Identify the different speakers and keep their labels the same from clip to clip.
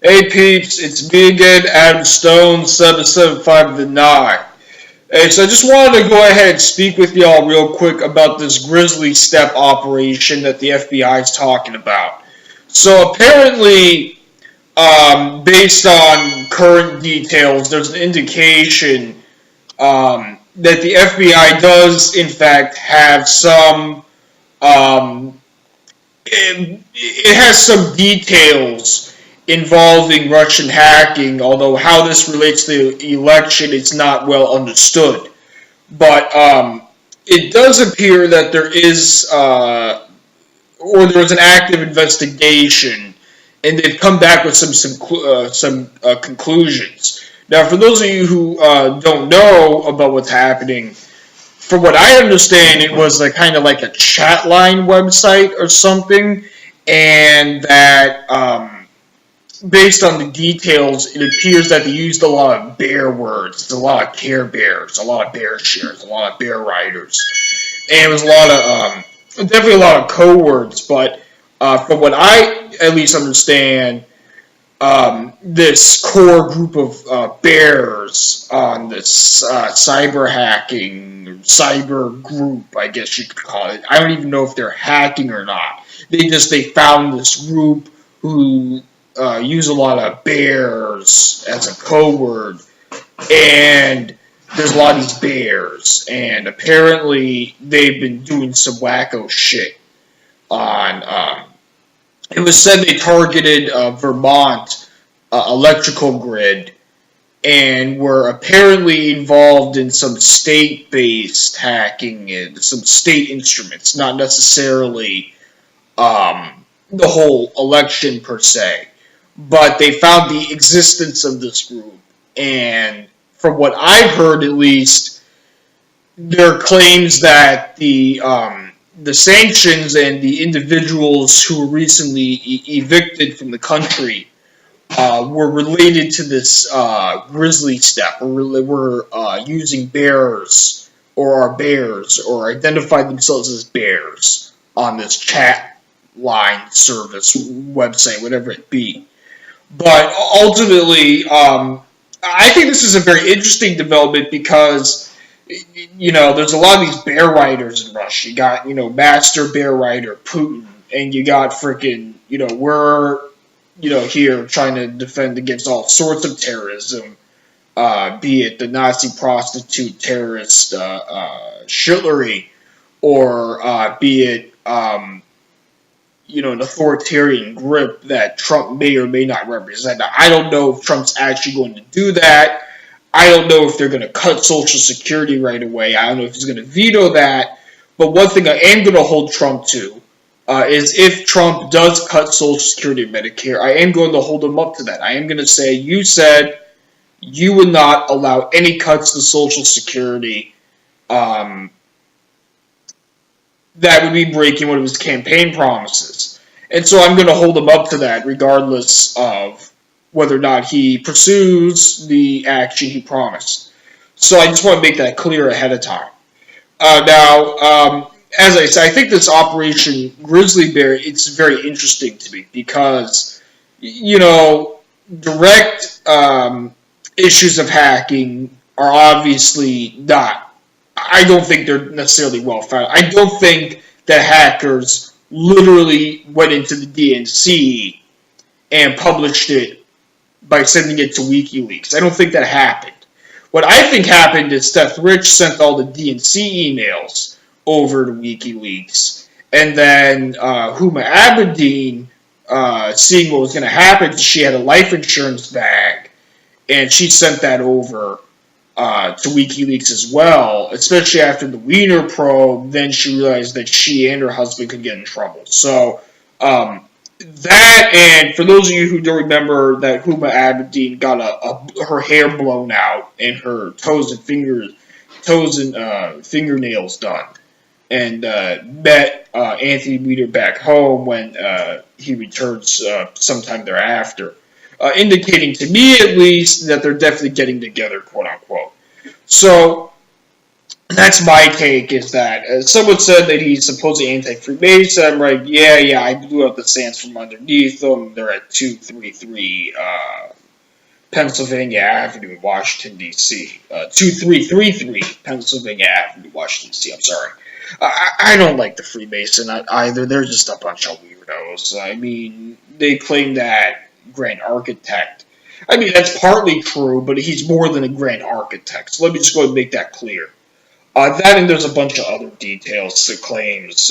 Speaker 1: Hey peeps, it's me again, Adam Stone, 775 the 9. Hey, so I just wanted to go ahead and speak with y'all real quick about this Grizzly Steppe operation that the FBI is talking about. So apparently, based on current details, there's an indication that the FBI does, in fact, have some. Um, it has some details involving Russian hacking, although how this relates to the election is not well understood. But it does appear that there is, or there was an active investigation, and they've come back with some conclusions. Now, for those of you who don't know about what's happening, from what I understand, it was like kind of like a chat line website or something, and that based on the details, it appears that they used a lot of bear words, a lot of Care Bears, a lot of bear shares, a lot of bear riders, and it was a lot of definitely a lot of code words. But from what I at least understand, this core group of bears on this cyber hacking cyber group, I guess you could call it. I don't even know if they're hacking or not. They found this group who use a lot of bears as a code word, and there's a lot of these bears, and apparently they've been doing some wacko shit on. It was said they targeted Vermont electrical grid and were apparently involved in some state-based hacking and some state instruments, not necessarily the whole election per se. But they found the existence of this group, and from what I've heard, at least, there are claims that the sanctions and the individuals who were recently evicted from the country were related to this Grizzly Steppe, or were using bears or are bears or identified themselves as bears on this chat line service, website, whatever it be. But ultimately, I think this is a very interesting development because there's a lot of these bear riders in Russia. You got, master bear rider Putin, and you got freaking, we're, here trying to defend against all sorts of terrorism, be it the Nazi prostitute terrorist Schillery, or be it, an authoritarian grip that Trump may or may not represent. Now, I don't know if Trump's actually going to do that. I don't know if they're going to cut Social Security right away. I don't know if he's going to veto that. But one thing I am going to hold Trump to is if Trump does cut Social Security and Medicare, I am going to hold him up to that. I am going to say, you said you would not allow any cuts to Social Security. That would be breaking one of his campaign promises. And so I'm going to hold him up to that regardless of whether or not he pursues the action he promised. So I just want to make that clear ahead of time. Now, as I said, I think this Operation Grizzly Bear, it's very interesting to me because, direct issues of hacking are obviously not. I don't think they're necessarily well founded. I don't think that hackers literally went into the DNC and published it by sending it to WikiLeaks. I don't think that happened. What I think happened is Seth Rich sent all the DNC emails over to WikiLeaks, and then Huma Abedin, seeing what was going to happen, she had a life insurance bag, and she sent that over to WikiLeaks as well, especially after the Wiener probe. Then she realized that she and her husband could get in trouble. So that, and for those of you who don't remember, that Huma Abedin got her hair blown out and her toes and fingernails done, and met Anthony Weiner back home when he returns sometime thereafter. Indicating to me, at least, that they're definitely getting together, quote unquote. So, That's my take, is that someone said that he's supposedly anti-Freemason. I'm like, yeah, I blew out the sands from underneath them. They're at 233 Pennsylvania Avenue, Washington, D.C. 2333 Pennsylvania Avenue, Washington, D.C. I'm sorry. I don't like the Freemason either. They're just a bunch of weirdos. I mean, they claim that Grand Architect. I mean, that's partly true, but he's more than a Grand Architect. So let me just go and make that clear. That and there's a bunch of other details that claims.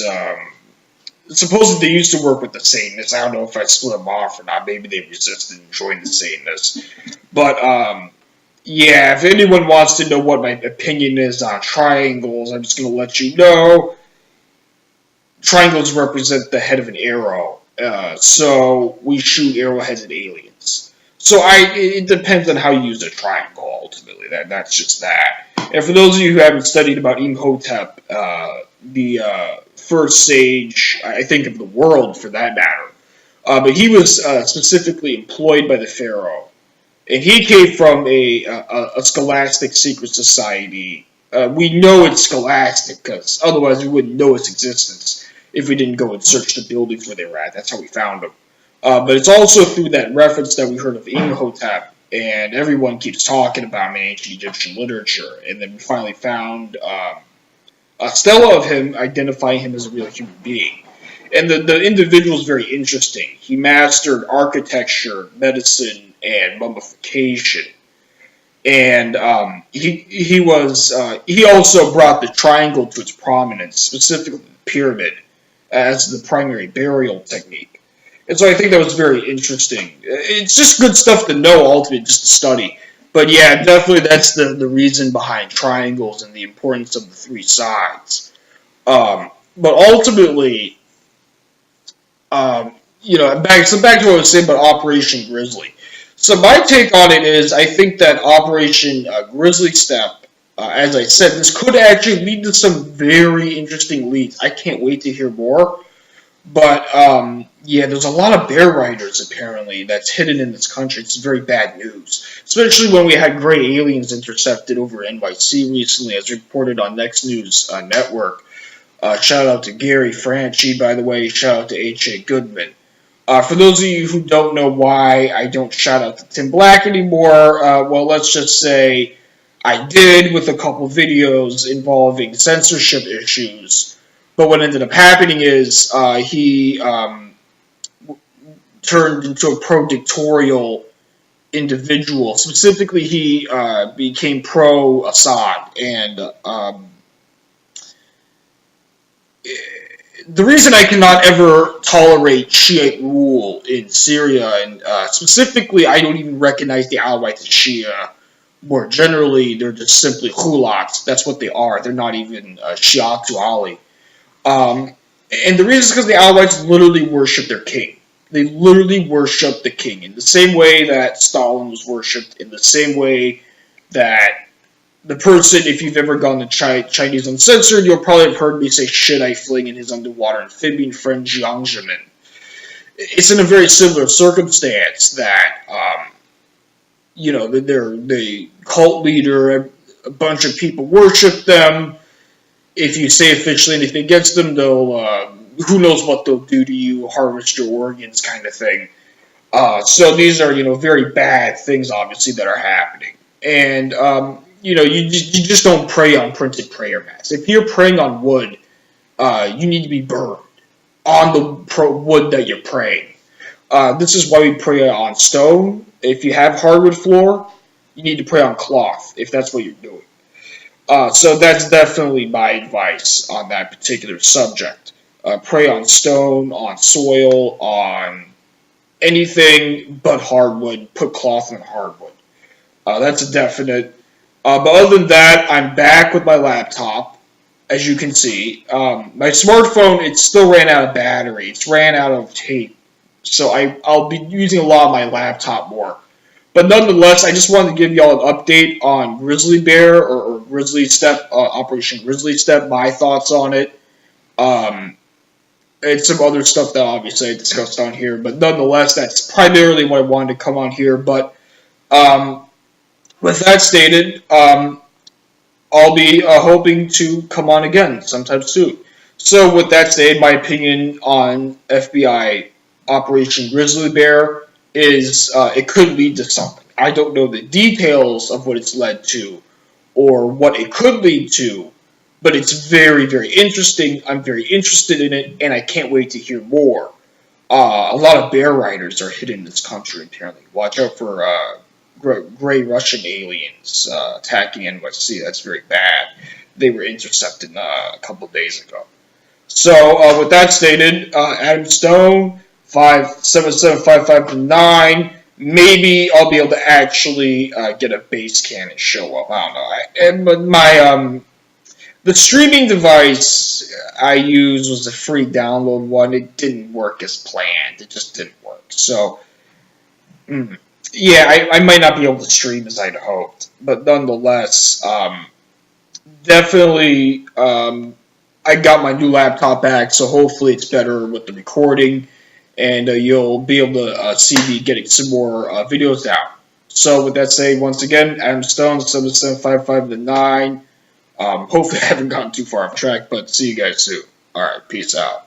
Speaker 1: Supposedly they used to work with the Satanists. I don't know if I split them off or not. Maybe they resisted and joined the Satanists. But yeah, if anyone wants to know what my opinion is on triangles, I'm just going to let you know. Triangles represent the head of an arrow. So we shoot arrowheads at aliens. So it depends on how you use a triangle, ultimately. That's just that. And for those of you who haven't studied about Imhotep, the first sage, I think, of the world, for that matter, but he was specifically employed by the pharaoh, and he came from a scholastic secret society. We know it's scholastic because otherwise we wouldn't know its existence if we didn't go and search the buildings where they were at. That's how we found them. But it's also through that reference that we heard of Imhotep, and everyone keeps talking about him in ancient Egyptian literature. And then we finally found a stela of him, identifying him as a real human being. And the individual is very interesting. He mastered architecture, medicine, and mummification. And he also brought the triangle to its prominence, specifically the pyramid, as the primary burial technique. And so I think that was very interesting. It's just good stuff to know, ultimately, just to study. But yeah, definitely that's the reason behind triangles and the importance of the three sides. But ultimately, back to what I was saying about Operation Grizzly. So my take on it is, I think that Operation Grizzly Steppe, as I said, this could actually lead to some very interesting leads. I can't wait to hear more. But yeah, there's a lot of bear riders apparently that's hidden in this country. It's very bad news, especially when we had gray aliens intercepted over NYC recently, as reported on Next News Network. Shout out to Gary Franchi, by the way. Shout out to H.A. Goodman. For those of you who don't know why I don't shout out to Tim Black anymore, well, let's just say I did with a couple videos involving censorship issues. But what ended up happening is he turned into a pro-dictatorial individual. Specifically, he became pro-Assad. And the reason I cannot ever tolerate Shiite rule in Syria, and specifically, I don't even recognize the Alawites as Shia. More generally, they're just simply Khulats. That's what they are. They're not even Shiatu Ali. And the reason is because the Alawites literally worship their king. They literally worship the king in the same way that Stalin was worshipped, in the same way that the person, if you've ever gone to Chinese Uncensored, you'll probably have heard me say shit I fling in his underwater amphibian friend Jiang Zemin. It's in a very similar circumstance that, they're the cult leader, a bunch of people worship them. If you say officially anything against them, they'll, who knows what they'll do to you, harvest your organs, kind of thing. So these are, very bad things, obviously, that are happening. And, you just don't pray on printed prayer mats. If you're praying on wood, you need to be burned on the wood that you're praying. This is why we pray on stone. If you have hardwood floor, you need to pray on cloth, if that's what you're doing. So that's definitely my advice on that particular subject. Pray on stone, on soil, on anything but hardwood. Put cloth on hardwood. That's a definite. But other than that, I'm back with my laptop, as you can see. My smartphone, it still ran out of battery. It's ran out of tape. So I'll be using a lot of my laptop more. But nonetheless, I just wanted to give y'all an update on Grizzly Bear or Grizzly Steppe, Operation Grizzly Steppe, my thoughts on it. And some other stuff that obviously I discussed on here. But nonetheless, that's primarily what I wanted to come on here. But with that stated, I'll be hoping to come on again sometime soon. So, with that said, my opinion on FBI Operation Grizzly Bear is it could lead to something. I don't know the details of what it's led to or what it could lead to, but it's very, very interesting. I'm very interested in it, and I can't wait to hear more. A lot of bear riders are hidden in this country, apparently. Watch out for gray Russian aliens attacking NYC. That's very bad. They were intercepted a couple days ago. So, with that stated, Adam Stone, 57755 maybe I'll be able to actually get a base can and show up. I don't know. But the streaming device I used was a free download one. It didn't work as planned. It just didn't work. So, yeah, I might not be able to stream as I'd hoped, but nonetheless, definitely, I got my new laptop back, so hopefully it's better with the recording, and you'll be able to see me getting some more videos out. So, with that said, once again, Adam Stone, 7755 Hopefully, I haven't gotten too far off track, but see you guys soon. All right, peace out.